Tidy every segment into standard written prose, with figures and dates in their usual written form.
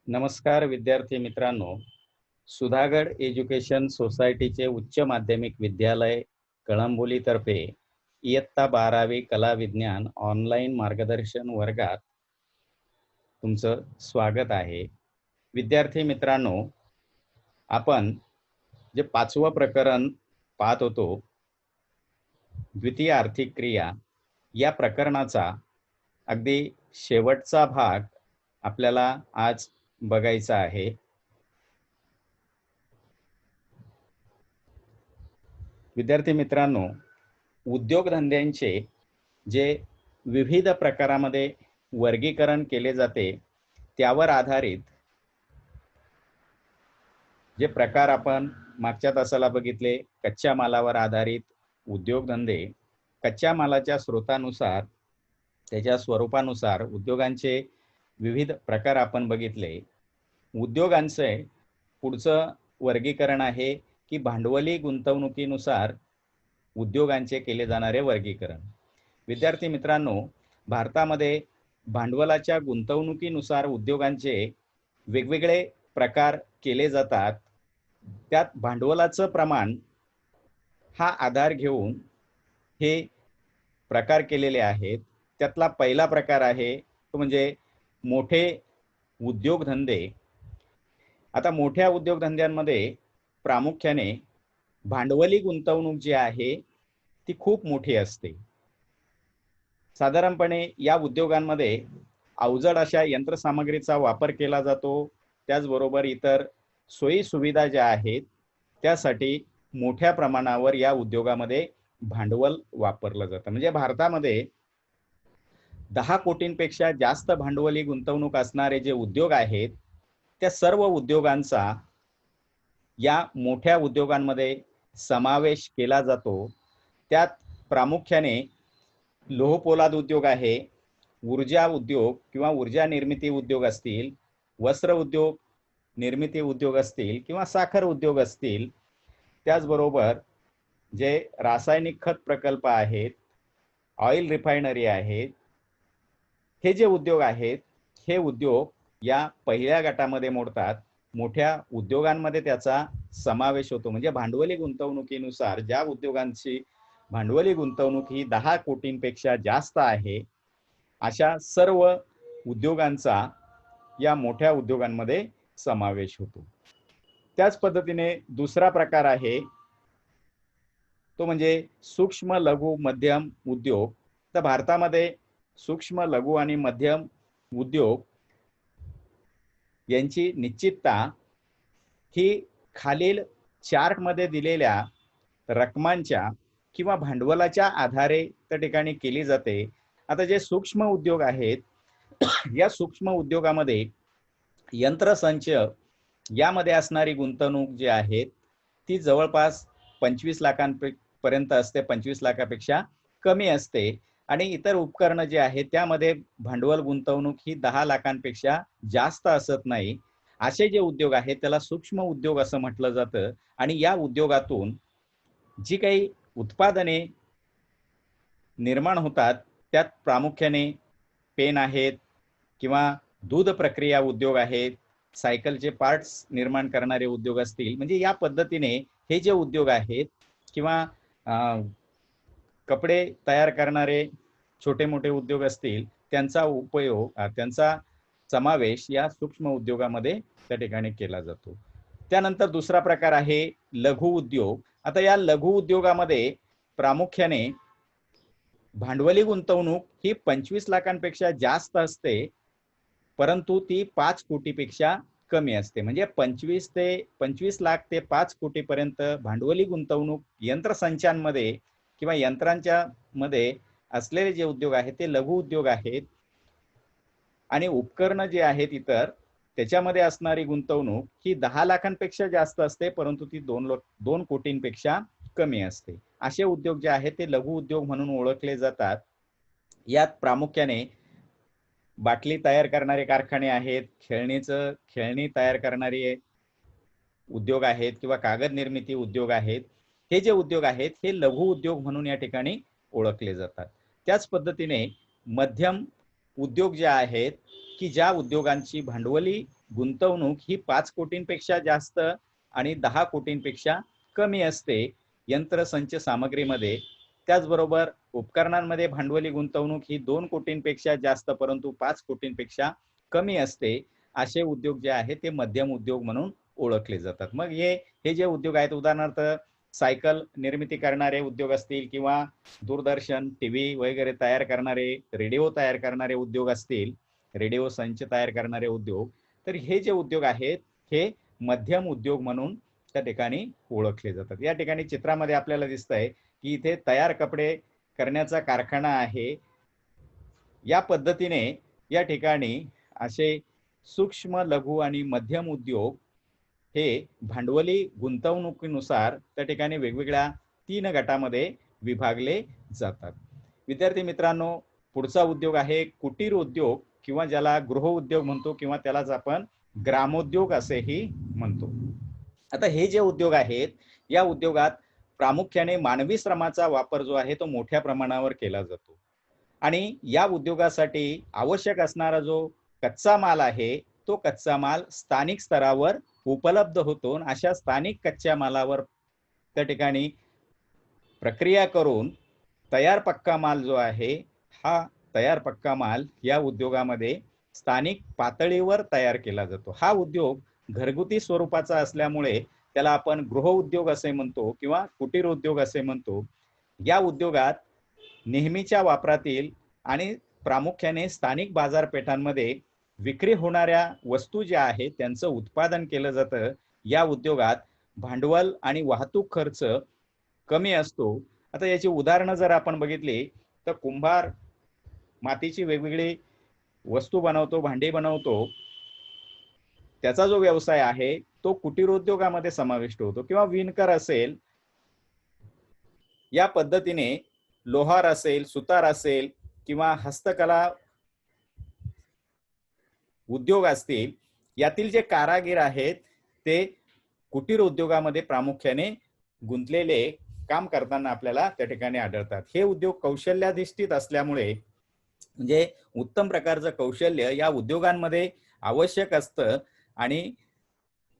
नमस्कार विद्यार्थी मित्रांनो, सुधागड एज्युकेशन सोसायटीचे उच्च माध्यमिक विद्यालय कळंबोलीतर्फे इयत्ता 12वी कला विज्ञान ऑनलाईन मार्गदर्शन वर्गात तुमचं स्वागत आहे। विद्यार्थी मित्रांनो, आपण जे 5वं प्रकरण पाहत होतो, द्वितीय आर्थिक क्रिया, या प्रकरणाचा अगदी शेवटचा भाग आपल्याला आज बघायचा आहे। विद्यार्थी मित्रांनो, उद्योगधंद्यांचे जे विविध प्रकारामध्ये वर्गीकरण केले जाते त्यावर आधारित जे प्रकार आपण मागच्या तासाला बघितले, कच्च्या मालावर आधारित उद्योगधंदे, कच्च्या मालाच्या स्रोतानुसार त्याच्या स्वरूपानुसार उद्योगांचे विविध प्रकार आपण बघितले। उद्योगांचे पुढचं वर्गीकरण आहे की भांडवली गुंतवणुकीनुसार उद्योगांचे केले जाणारे वर्गीकरण। विद्यार्थी मित्रांनो, भारतामध्ये भांडवलाच्या गुंतवणुकीनुसार उद्योगांचे वेगवेगळे प्रकार केले जातात। त्यात भांडवलाचं प्रमाण हा आधार घेऊन हे प्रकार केलेले आहेत। त्यातला पहिला प्रकार आहे तो म्हणजे मोठे उद्योगधंदे। आता मोठ्या उद्योगधंद्यांमध्ये प्रामुख्याने भांडवली गुंतवणूक जी आहे ती खूप मोठी असते। साधारणपणे या उद्योगांमध्ये अवजड अशा यंत्रसामग्रीचा वापर केला जातो। त्याचबरोबर इतर सोयी सुविधा ज्या आहेत त्यासाठी मोठ्या प्रमाणावर या उद्योगामध्ये भांडवल वापरलं जातं। म्हणजे भारतामध्ये 10 कोटींपेक्षा जास्त भांडवली गुंतवणूक असणारे जे उद्योग आहेत त्या सर्व उद्योगांचा या मोठ्या उद्योगांमध्ये समावेश केला जातो। त्यात प्रामुख्याने लोहपोलाद उद्योग आहे, ऊर्जा उद्योग किंवा ऊर्जा निर्मिती उद्योग असतील, वस्त्र उद्योग निर्मिती उद्योग असतील किंवा साखर उद्योग असतील, त्याचबरोबर जे रासायनिक खत प्रकल्प आहेत, ऑइल रिफायनरी आहेत, हे जे उद्योग आहेत हे उद्योग या पहिल्या गटामध्ये मोडतात। मोठ्या उद्योगांमध्ये त्याचा समावेश होतो। म्हणजे भांडवली गुंतवणुकीनुसार ज्या उद्योगांची भांडवली गुंतवणूक ही 10 कोटींपेक्षा जास्त आहे अशा सर्व उद्योगांचा या मोठ्या उद्योगांमध्ये समावेश होतो। त्याच पद्धतीने दुसरा प्रकार आहे तो म्हणजे सूक्ष्म लघु मध्यम उद्योग। तर भारतामध्ये सूक्ष्म लघु आणि मध्यम उद्योग यांची निश्चितता ही खालील चार्टमध्ये दिलेल्या रकमांच्या किंवा भांडवलाच्या आधारे त्या ठिकाणी केली जाते। आता जे सूक्ष्म उद्योग आहेत या सूक्ष्म उद्योगामध्ये यंत्रसंच यामध्ये असणारी गुंतवणूक जी आहे ती जवळपास 25 लाखांपर्यंत असते, 25 लाखापेक्षा कमी असते। आणि इतर उपकरणं जे आहेत त्यामध्ये भांडवल गुंतवणूक ही 10 लाखांपेक्षा जास्त असत नाही। असे जे उद्योग आहेत त्याला सूक्ष्म उद्योग असं म्हटलं जातं। आणि या उद्योगातून जी काही उत्पादने निर्माण होतात त्यात प्रामुख्याने पेन आहेत किंवा दूध प्रक्रिया उद्योग आहेत, सायकलचे पार्ट्स निर्माण करणारे उद्योग असतील, म्हणजे या पद्धतीने हे जे उद्योग आहेत किंवा कपडे तयार करणारे छोटे मोठे उद्योग असतील त्यांचा उपयोग त्यांचा समावेश या सूक्ष्म उद्योगामध्ये त्या ठिकाणी केला जातो। त्यानंतर दुसरा प्रकार आहे लघु उद्योग। आता या लघु उद्योगामध्ये प्रामुख्याने भांडवली गुंतवणूक ही 25 लाखांपेक्षा जास्त असते, परंतु ती 5 कोटीपेक्षा कमी असते। म्हणजे 25 लाख ते 5 कोटीपर्यंत भांडवली गुंतवणूक यंत्रसंचांमध्ये किंवा यंत्रांच्या मध्ये असलेले जे उद्योग आहेत ते लघु उद्योग आहेत। आणि उपकरणं जे आहेत इतर त्याच्यामध्ये असणारी गुंतवणूक ही 10 लाखांपेक्षा जास्त असते, परंतु ती 2 कोटींपेक्षा कमी असते। असे उद्योग जे आहेत ते लघु उद्योग म्हणून ओळखले जातात। यात प्रामुख्याने बाटली तयार करणारे कारखाने आहेत, खेळणी तयार करणारे उद्योग आहेत किंवा कागद निर्मिती उद्योग आहेत। हे जे उद्योग आहेत हे लघु उद्योग म्हणून या ठिकाणी ओळखले जातात। त्याच पद्धतीने मध्यम उद्योग जे आहेत की ज्या उद्योगांची भांडवली गुंतवणूक ही 5 कोटींपेक्षा जास्त आणि 10 कोटींपेक्षा कमी असते यंत्रसंच सामग्रीमध्ये. त्याचबरोबर उपकरणांमध्ये भांडवली गुंतवणूक ही 2 कोटींपेक्षा जास्त परंतु 5 कोटींपेक्षा कमी असते. असे उद्योग जे आहेत ते मध्यम उद्योग म्हणून ओळखले जातात. मग हे जे उद्योग आहेत, उदाहरणार्थ सायकल निर्मिती करणारे उद्योग असतील किंवा दूरदर्शन, टीव्ही वगैरे तयार करणारे, रेडिओ तयार करणारे उद्योग असतील, रेडिओ संच तयार करणारे उद्योग, तर हे जे उद्योग आहेत हे मध्यम उद्योग म्हणून त्या ठिकाणी ओळखले जातात. या ठिकाणी चित्रामध्ये आपल्याला दिसतंय की इथे तयार कपडे करण्याचा कारखाना आहे. या पद्धतीने या ठिकाणी असे सूक्ष्म, लघु आणि मध्यम उद्योग हे भांडवली गुंतवणुकीनुसार त्या ठिकाणी वेगवेगळ्या 3 गटामध्ये विभागले जातात. विद्यार्थी मित्रांनो, पुढचा उद्योग आहे कुटीर उद्योग किंवा ज्याला गृह उद्योग म्हणतो किंवा त्यालाच आपण ग्रामोद्योग असेही म्हणतो. आता हे जे उद्योग आहेत या उद्योगात प्रामुख्याने मानवी श्रमाचा वापर जो आहे तो मोठ्या प्रमाणावर केला जातो आणि या उद्योगासाठी आवश्यक असणारा जो कच्चा माल आहे तो कच्चा माल स्थानिक स्तरावर उपलब्ध होतो. अशा स्थानिक कच्च्या मालावर त्या ठिकाणी प्रक्रिया करून तयार पक्का माल जो आहे हा तयार पक्का माल या उद्योगामध्ये स्थानिक पातळीवर तयार केला जातो. हा उद्योग घरगुती स्वरूपाचा असल्यामुळे त्याला आपण गृह उद्योग असे म्हणतो किंवा कुटीर उद्योग असे म्हणतो. या उद्योगात नेहमीच्या वापरातील आणि प्रामुख्याने स्थानिक बाजारपेठांमध्ये विक्री होणाऱ्या वस्तू ज्या आहेत त्यांचं उत्पादन केलं जातं. या उद्योगात भांडवल आणि वाहतूक खर्च कमी असतो. आता याची उदाहरणं जर आपण बघितली तर कुंभार मातीची वेगवेगळी वस्तू बनवतो, भांडी बनवतो, त्याचा जो व्यवसाय आहे तो कुटीर उद्योगामध्ये समाविष्ट होतो. किंवा विणकर असेल, या पद्धतीने लोहार असेल, सुतार असेल किंवा हस्तकला उद्योग असतील, यातील जे कारागीर आहेत ते कुटीर उद्योगामध्ये प्रामुख्याने गुंतलेले काम करताना आपल्याला त्या ठिकाणी आढळतात. हे उद्योग कौशल्याधिष्ठित असल्यामुळे म्हणजे उत्तम प्रकारचं कौशल्य या उद्योगांमध्ये आवश्यक असतं आणि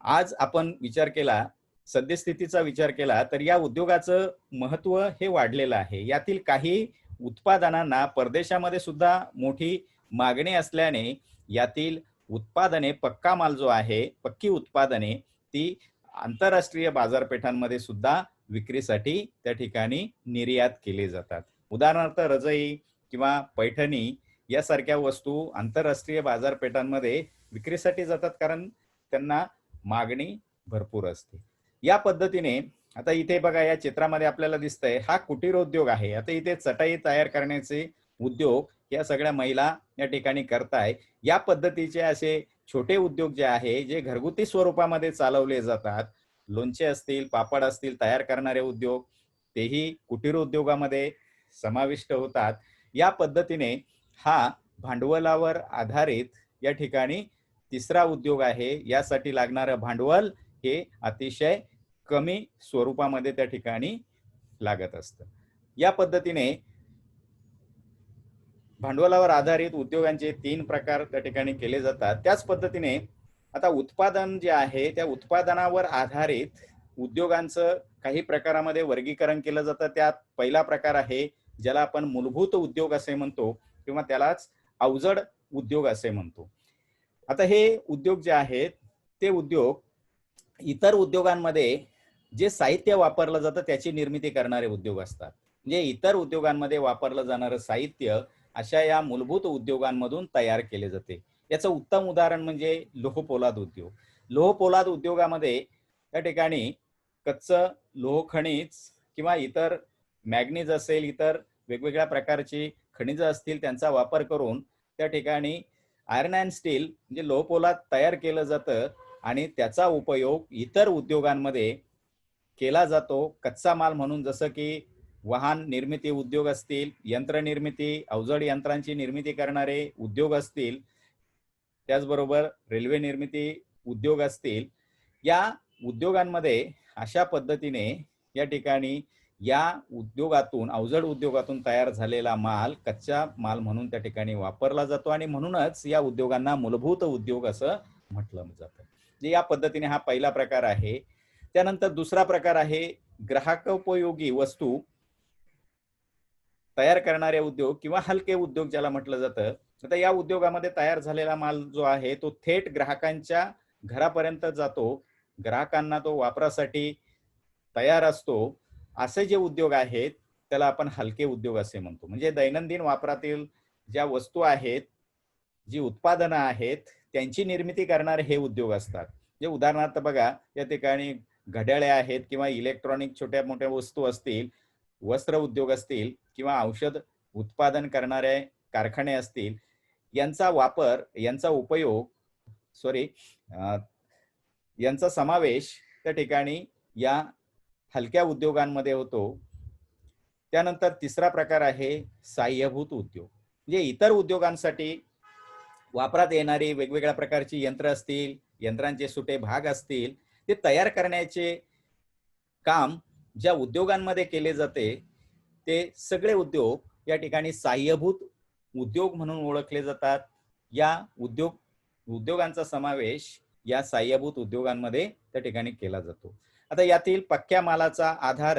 आज आपण विचार केला, सद्यस्थितीचा विचार केला तर या उद्योगाचं महत्त्व हे वाढलेलं आहे. यातील काही उत्पादनांना परदेशामध्ये सुद्धा मोठी मागणी असल्याने यातील उत्पादने, पक्का माल जो आहे, पक्की उत्पादने ती आंतरराष्ट्रीय बाजारपेठांमध्ये सुद्धा विक्रीसाठी त्या ठिकाणी निर्यात केली जातात. उदाहरणार्थ रजई किंवा पैठणी यासारख्या वस्तू आंतरराष्ट्रीय बाजारपेठांमध्ये विक्रीसाठी जातात कारण त्यांना मागणी भरपूर असते. या पद्धतीने आता इथे बघा या चित्रामध्ये आपल्याला दिसतंय हा कुटीर उद्योग आहे. आता इथे चटाई तयार करण्याचे उद्योग या सगळ्या महिला या ठिकाणी करताय. या पद्धतीचे असे छोटे उद्योग जे आहे जे घरगुती स्वरूपामध्ये चालवले जातात, लोणचे असतील, पापड असतील तयार करणारे उद्योग तेही कुटीर उद्योगामध्ये समाविष्ट होतात. या पद्धतीने हा भांडवलावर आधारित या ठिकाणी तिसरा उद्योग आहे. यासाठी लागणारं भांडवल हे अतिशय कमी स्वरूपामध्ये त्या ठिकाणी लागत असतं. या पद्धतीने भांडवलावर आधारित उद्योगांचे 3 प्रकार त्या ठिकाणी केले जातात. त्याच पद्धतीने आता उत्पादन जे आहे त्या उत्पादनावर आधारित उद्योगांचं काही प्रकारामध्ये वर्गीकरण केलं जातं. त्यात पहिला प्रकार आहे ज्याला आपण मूलभूत उद्योग असे म्हणतो किंवा त्यालाच अवजड उद्योग असे म्हणतो. आता हे उद्योग जे आहेत ते उद्योग इतर उद्योगांमध्ये जे साहित्य वापरलं जातं त्याची निर्मिती करणारे उद्योग असतात. म्हणजे इतर उद्योगांमध्ये वापरलं जाणारं साहित्य अशा या मूलभूत उद्योगांमधून तयार केले जाते. याचं उत्तम उदाहरण म्हणजे लोहपोलाद उद्योग. लोहपोलाद उद्योगामध्ये त्या ठिकाणी कच्चं लोह खनिज किंवा इतर मॅग्नीज असेल, इतर वेगवेगळ्या प्रकारची खनिज असतील त्यांचा वापर करून त्या ठिकाणी आयर्न अँड स्टील म्हणजे लोहपोलाद तयार केलं जातं आणि त्याचा उपयोग इतर उद्योगांमध्ये केला जातो कच्चा माल म्हणून. जसं की वाहन निर्मिती उद्योग असतील, यंत्रनिर्मिती, अवजड यंत्रांची निर्मिती करणारे उद्योग असतील, त्याचबरोबर रेल्वे निर्मिती उद्योग असतील. या उद्योगांमध्ये अशा पद्धतीने या ठिकाणी या उद्योगातून, अवजड उद्योगातून तयार झालेला माल कच्चा माल म्हणून त्या ठिकाणी वापरला जातो आणि म्हणूनच या उद्योगांना मूलभूत उद्योग असं म्हटलं जातं. म्हणजे या पद्धतीने हा पहिला प्रकार आहे. त्यानंतर दुसरा प्रकार आहे ग्राहकोपयोगी वस्तू तयार करणारे उद्योग किंवा हलके उद्योग ज्याला म्हटलं जातं. आता या उद्योगामध्ये तयार झालेला माल जो आहे तो थेट ग्राहकांच्या घरापर्यंत जातो. ग्राहकांना तो वापरासाठी तयार असतो. असे जे उद्योग आहेत त्याला आपण हलके उद्योग असे म्हणतो. म्हणजे दैनंदिन वापरातील ज्या वस्तू आहेत, जी उत्पादनं आहेत, त्यांची निर्मिती करणारे हे उद्योग असतात. जे उदाहरणार्थ बघा, या ठिकाणी घड्याळे आहेत किंवा इलेक्ट्रॉनिक छोट्या-मोठ्या वस्तू असतील, वस्त्र उद्योग असतील किंवा औषध उत्पादन करणारे कारखाने असतील, यांचा वापर, यांचा उपयोग सॉरी यांचा समावेश त्या ठिकाणी या हलक्या उद्योगांमध्ये होतो. त्यानंतर तिसरा प्रकार आहे साह्यभूत उद्योग. म्हणजे इतर उद्योगांसाठी वापरात येणारी वेगवेगळ्या प्रकारची यंत्र असतील, यंत्रांचे सुटे भाग असतील, ते तयार करण्याचे काम ज्या उद्योगांमध्ये केले जाते, ते सगळे उद्योग या ठिकाणी साह्यभूत उद्योग म्हणून ओळखले जातात. या उद्योगांचा समावेश या साह्यभूत उद्योगांमध्ये त्या ठिकाणी केला जातो. आता यातील पक्क्या मालाचा आधार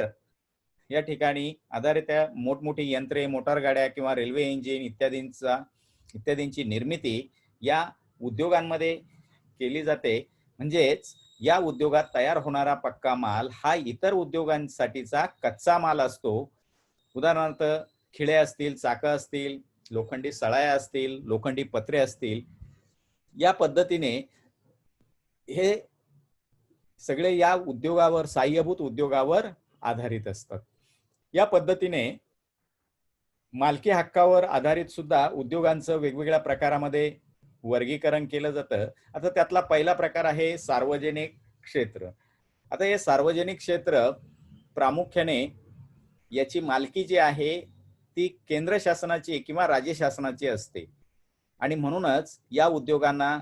या ठिकाणी आधारित मोठमोठी यंत्रे, मोटार गाड्या किंवा रेल्वे इंजिन इत्यादींची निर्मिती या उद्योगांमध्ये केली जाते. म्हणजेच या उद्योगात तयार होणारा पक्का माल हा इतर उद्योगांसाठीचा कच्चा माल असतो. उदाहरणार्थ खिळे असतील, चाकं असतील, लोखंडी सळाया असतील, लोखंडी पत्रे असतील. या पद्धतीने हे सगळे या उद्योगावर, साह्यभूत उद्योगावर आधारित असतात. या पद्धतीने मालकी हक्कावर आधारित सुद्धा उद्योगांचं वेगवेगळ्या प्रकारामध्ये वर्गीकरण केलं जातं. आता त्यातला पहिला प्रकार आहे सार्वजनिक क्षेत्र. आता हे सार्वजनिक क्षेत्र प्रामुख्याने याची मालकी जी आहे ती केंद्र शासनाची किंवा राज्य शासनाची असते आणि म्हणूनच या उद्योगांना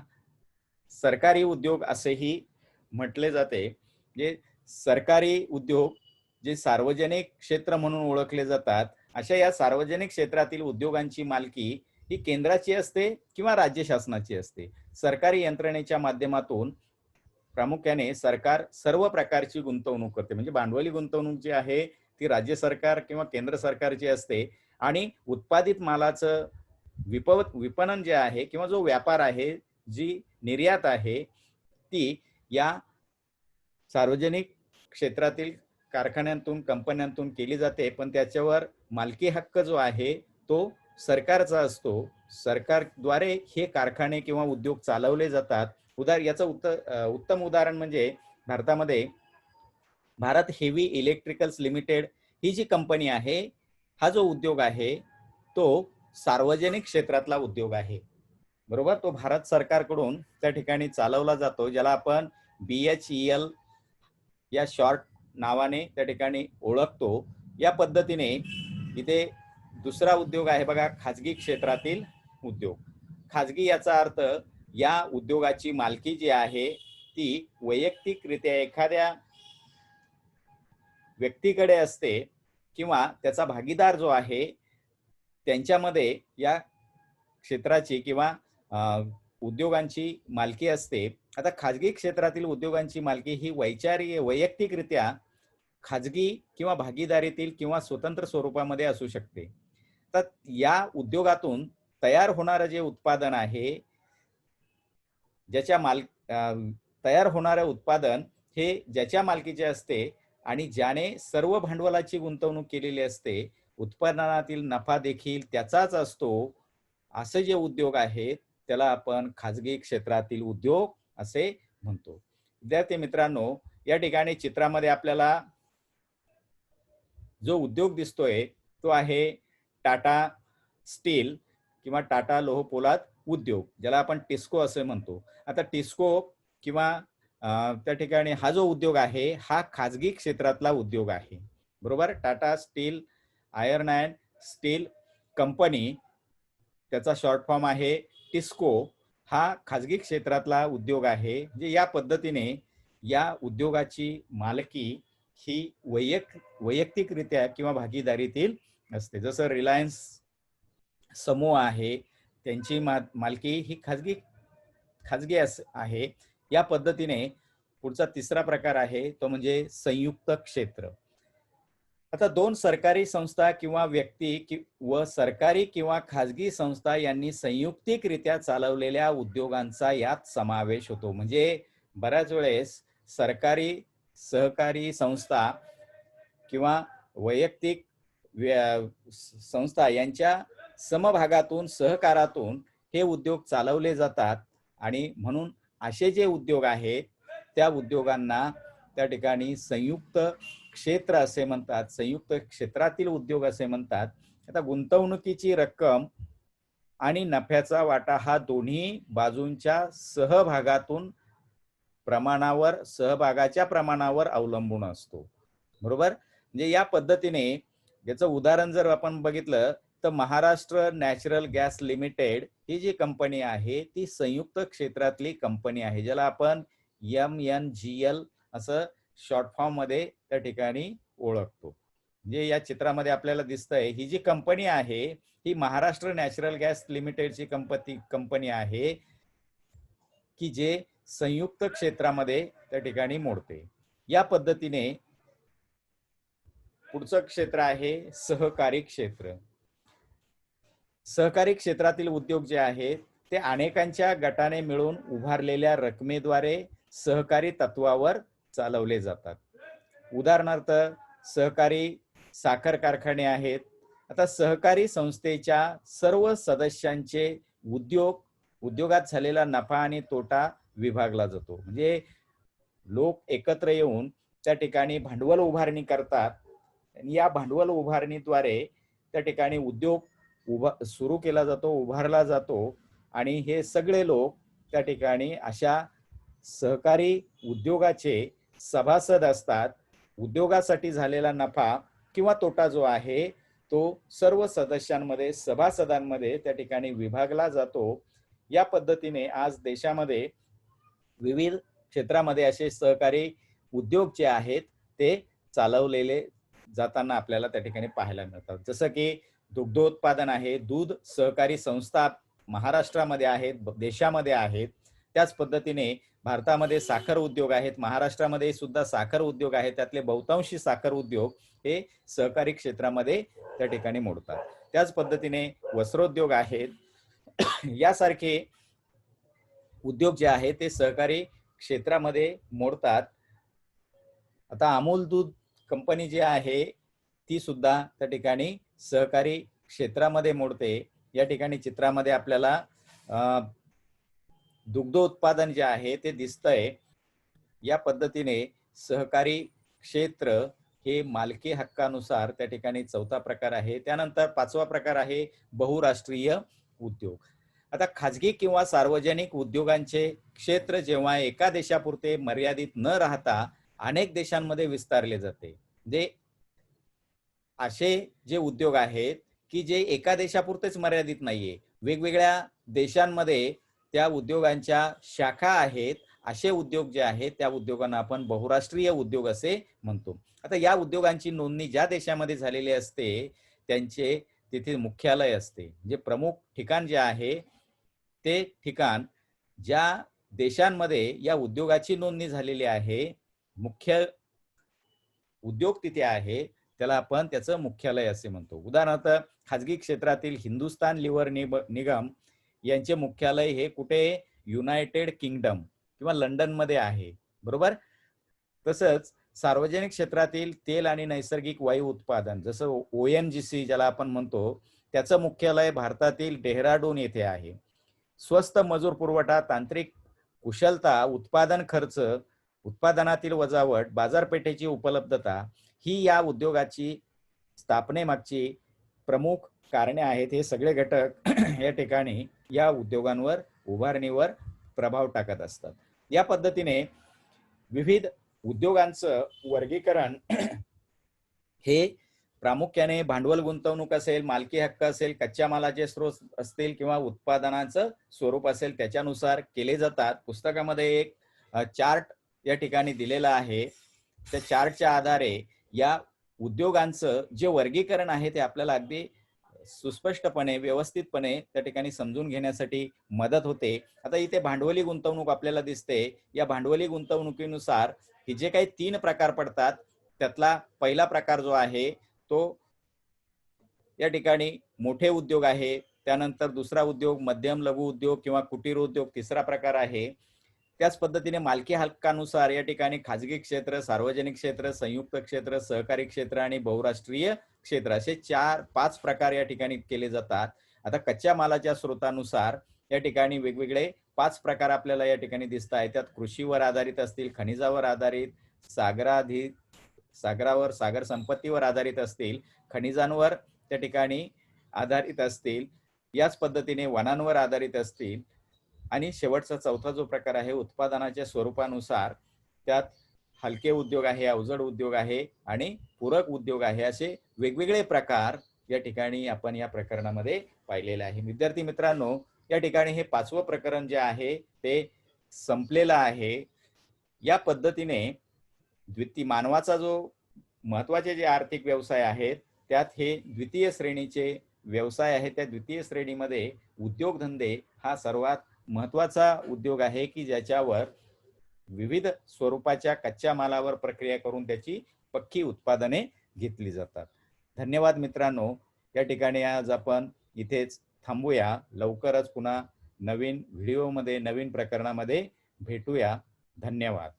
सरकारी उद्योग असेही म्हटले जाते. जे सरकारी उद्योग जे सार्वजनिक क्षेत्र म्हणून ओळखले जातात, अशा या सार्वजनिक क्षेत्रातील उद्योगांची मालकी ही केंद्राची असते किंवा राज्य शासनाची असते. सरकारी यंत्रणेच्या माध्यमातून प्रामुख्याने सरकार सर्व प्रकारची गुंतवणूक करते. म्हणजे भांडवली गुंतवणूक जी आहे ती राज्य सरकार किंवा केंद्र सरकारची असते आणि उत्पादित मालाचं विपणन जे आहे किंवा जो व्यापार आहे, जी निर्यात आहे, ती या सार्वजनिक क्षेत्रातील कारखान्यांतून, कंपन्यांतून केली जाते. पण त्याच्यावर मालकी हक्क जो आहे तो सरकारचा असतो. सरकारद्वारे हे कारखाने किंवा उद्योग चालवले जातात. याचं उत्तम उदाहरण म्हणजे भारतामध्ये भारत हेवी इलेक्ट्रिकल्स लिमिटेड ही जी कंपनी आहे, हा जो उद्योग आहे तो सार्वजनिक क्षेत्रातला उद्योग आहे. बरोबर, तो भारत सरकारकडून त्या ठिकाणी चालवला जातो, ज्याला आपण BHEL या शॉर्ट नावाने त्या ठिकाणी ओळखतो. या पद्धतीने इथे दुसरा उद्योग आहे बघा, खाजगी क्षेत्रातील उद्योग. खाजगी याचा अर्थ या उद्योगाची मालकी जी आहे ती वैयक्तिकरित्या एखाद्या व्यक्तीकडे असते किंवा त्याचा भागीदार जो आहे त्यांच्यामध्ये या क्षेत्राची किंवा उद्योगांची मालकी असते. आता खाजगी क्षेत्रातील उद्योगांची मालकी ही वैयक्तिकरित्या खाजगी किंवा भागीदारीतील किंवा स्वतंत्र स्वरूपामध्ये असू शकते. तर या उद्योगातून तयार होणारं जे उत्पादन आहे, तयार होणारं उत्पादन हे ज्याच्या मालकीचे असते आणि ज्याने सर्व भांडवलाची गुंतवणूक केलेली असते, उत्पादनातील नफा देखील त्याचाच असतो, असे जे उद्योग आहेत त्याला आपण खाजगी क्षेत्रातील उद्योग असे म्हणतो. विद्यार्थी मित्रांनो, या ठिकाणी चित्रामध्ये आपल्याला जो उद्योग दिसतोय तो आहे टाटा स्टील किंवा टाटा लोह पोलाद उद्योग, ज्याला आपण टिस्को असे म्हणतो. आता टिस्को किंवा त्या ठिकाणी हा जो उद्योग आहे हा खाजगी क्षेत्रातला उद्योग आहे. बरोबर, Tata steel iron and still company, त्याचा शॉर्ट फॉर्म आहे टिस्को, हा खाजगी क्षेत्रातला उद्योग आहे. जे या पद्धतीने या उद्योगाची मालकी ही वैयक्तिकरित्या किंवा भागीदारीतील असते. जसं रिलायन्स समूह आहे, त्यांची मालकी ही खाजगी आहे. या पद्धतीने पुढचा तिसरा प्रकार आहे तो म्हणजे संयुक्त क्षेत्र. आता दोन सरकारी संस्था किंवा व्यक्ती व सरकारी किंवा खाजगी संस्था यांनी संयुक्तिकरित्या चालवलेल्या उद्योगांचा यात समावेश होतो. म्हणजे बऱ्याच वेळेस सरकारी सहकारी संस्था किंवा वैयक्तिक संस्था यांच्या समभागातून सहकारातून हे उद्योग चालवले जातात आणि म्हणून असे जे उद्योग आहेत त्या उद्योगांना त्या ठिकाणी संयुक्त क्षेत्र असे म्हणतात, संयुक्त क्षेत्रातील उद्योग असे म्हणतात. आता गुंतवणुकीची रक्कम आणि नफ्याचा वाटा हा दोन्ही बाजूंच्या सहभागाच्या प्रमाणावर अवलंबून असतो. बरोबर. म्हणजे या पद्धतीने याचं उदाहरण जर आपण बघितलं तर महाराष्ट्र नॅचरल गॅस लिमिटेड ही जी कंपनी आहे ती संयुक्त क्षेत्रातली कंपनी आहे, ज्याला आपण MNGL असं शॉर्ट फॉर्म मध्ये त्या ठिकाणी ओळखतो. म्हणजे या चित्रामध्ये आपल्याला दिसतंय ही जी कंपनी आहे ही महाराष्ट्र नॅचरल गॅस लिमिटेडची कंपनी आहे की जे संयुक्त क्षेत्रामध्ये त्या ठिकाणी मोडते. या पद्धतीने पुढचं क्षेत्र आहे सहकारी क्षेत्र. सहकारी क्षेत्रातील उद्योग जे आहेत ते अनेकांच्या गटाने मिळून उभारलेल्या रकमेद्वारे सहकारी तत्वावर चालवले जातात. उदाहरणार्थ सहकारी साखर कारखाने आहेत. आता सहकारी संस्थेच्या सर्व सदस्यांचे उद्योगात झालेला नफा आणि तोटा विभागला जातो. म्हणजे लोक एकत्र येऊन त्या ठिकाणी भांडवल उभारणी करतात आणि या भांडवल उभारणीद्वारे त्या ठिकाणी उद्योग सुरू केला जातो, उभारला जातो आणि हे सगळे लोक त्या ठिकाणी अशा सहकारी उद्योगाचे सभासद असतात. उद्योगासाठी झालेला नफा किंवा तोटा जो आहे तो सर्व सभासदांमध्ये त्या ठिकाणी विभागला जातो. या पद्धतीने आज देशामध्ये विविध क्षेत्रामध्ये असे सहकारी उद्योग जे आहेत ते चालवलेले जाताना आपल्याला त्या ठिकाणी पाहायला मिळतात. जसं की दुग्धोत्पादन आहे, दूध सहकारी संस्था महाराष्ट्रामध्ये आहेत, देशामध्ये आहेत. त्याच पद्धतीने भारतामध्ये साखर उद्योग आहेत, महाराष्ट्रामध्ये सुद्धा साखर उद्योग आहेत. त्यातले बहुतांशी साखर उद्योग हे सहकारी क्षेत्रामध्ये त्या ठिकाणी मोडतात. त्याच पद्धतीने वस्त्रोद्योग आहेत. यासारखे उद्योग जे आहेत ते सहकारी क्षेत्रामध्ये मोडतात. आता अमूल दूध कंपनी जी आहे ती सुद्धा त्या ठिकाणी सहकारी क्षेत्रामध्ये मोडते. या ठिकाणी चित्रामध्ये आपल्याला दुग्ध उत्पादन जे आहे ते दिसतंय. या पद्धतीने सहकारी क्षेत्र हे मालकी हक्कानुसार त्या ठिकाणी चौथा प्रकार आहे. त्यानंतर पाचवा प्रकार आहे बहुराष्ट्रीय उद्योग. आता खाजगी किंवा सार्वजनिक उद्योगांचे क्षेत्र जेव्हा एका देशापुरते मर्यादित न राहता अनेक देशांमध्ये विस्तारले जाते. जे असे जे उद्योग आहेत की जे एका देशापुरतेच मर्यादित नाहीये, वेगवेगळ्या देशांमध्ये त्या उद्योगांच्या शाखा आहेत. असे उद्योग जे आहेत त्या उद्योगांना आपण बहुराष्ट्रीय उद्योग असे म्हणतो. आता या उद्योगांची नोंदणी ज्या देशामध्ये झालेली असते त्यांचे तिथे मुख्यालय असते. जे प्रमुख ठिकाण जे आहे ते ठिकाण ज्या देशांमध्ये या उद्योगाची नोंदणी झालेली आहे, मुख्य उद्योग तिथे आहे, त्याला आपण त्याचं मुख्यालय असे म्हणतो. उदाहरणार्थ खाजगी क्षेत्रातील हिंदुस्तान लिव्हर निगम यांचे मुख्यालय हे कुठे युनायटेड किंगडम किंवा लंडन मध्ये आहे. बरोबर. तसंच सार्वजनिक क्षेत्रातील तेल आणि नैसर्गिक वायू उत्पादन जसं ONGC ज्याला आपण म्हणतो त्याचं मुख्यालय भारतातील डेहराडून येथे आहे. स्वस्त मजूर पुरवठा, तांत्रिक कुशलता, उत्पादन खर्च, उत्पादनातील वजावट, बाजारपेठेची उपलब्धता ही या उद्योगाची स्थापनेमागची प्रमुख कारणे आहेत. हे सगळे घटक या ठिकाणी या उद्योगांवर उभारणीवर प्रभाव टाकत असतात. या पद्धतीने विविध उद्योगांचं वर्गीकरण हे प्रामुख्याने भांडवल गुंतवणूक असेल, मालकी हक्क असेल, कच्च्या मालाचे स्रोत असतील किंवा उत्पादनाचं स्वरूप असेल त्याच्यानुसार केले जातात. पुस्तकामध्ये एक चार्ट या ठिकाणी दिलेला आहे. त्या चार्टच्या आधारे या उद्योगांचं जे वर्गीकरण आहे ते आपल्याला अगदी सुस्पष्टपणे व्यवस्थितपणे त्या ठिकाणी समजून घेण्यासाठी मदत होते. आता इथे भांडवली गुंतवणूक आपल्याला दिसते. या भांडवली गुंतवणुकीनुसार हे जे काही 3 प्रकार पडतात त्यातला पहिला प्रकार जो आहे तो या ठिकाणी मोठे उद्योग आहे. त्यानंतर दुसरा उद्योग मध्यम लघु उद्योग किंवा कुटीर उद्योग तिसरा प्रकार आहे. त्याच पद्धतीने मालकी हक्कानुसार या ठिकाणी खाजगी क्षेत्र, सार्वजनिक क्षेत्र, संयुक्त क्षेत्र, सहकारी क्षेत्र आणि बहुराष्ट्रीय क्षेत्र असे 4-5 प्रकार या ठिकाणी केले जातात. आता कच्च्या मालाच्या स्रोतानुसार या ठिकाणी वेगवेगळे 5 प्रकार आपल्याला या ठिकाणी दिसत आहेत. त्यात कृषीवर आधारित असतील, खनिजावर आधारित, सागरावर सागर संपत्तीवर आधारित असतील, खनिजांवर त्या ठिकाणी आधारित असतील, याच पद्धतीने वनांवर आधारित असतील आणि शेवटचा चौथा जो प्रकार आहे उत्पादनाच्या स्वरूपानुसार त्यात हलके उद्योग आहे, अवजड उद्योग आहे आणि पूरक उद्योग आहे असे वेगवेगळे प्रकार या ठिकाणी आपण या प्रकरणामध्ये पाहिलेले आहे. विद्यार्थी मित्रांनो, या ठिकाणी हे 5वं प्रकरण जे आहे ते संपलेलं आहे. या पद्धतीने मानवाचा जो महत्वाचे जे आर्थिक व्यवसाय आहेत त्यात हे द्वितीय श्रेणीचे व्यवसाय आहे. त्या द्वितीय श्रेणीमध्ये उद्योगधंदे हा सर्वात महत्वाचा उद्योग आहे की ज्याच्यावर विविध स्वरूपाच्या कच्च्या मालावर प्रक्रिया करून त्याची पक्की उत्पादने घेतली जातात. धन्यवाद मित्रांनो. या ठिकाणी आज आपण इथेच थांबूया. लवकरच पुन्हा नवीन व्हिडिओमध्ये नवीन प्रकरणामध्ये भेटूया. धन्यवाद.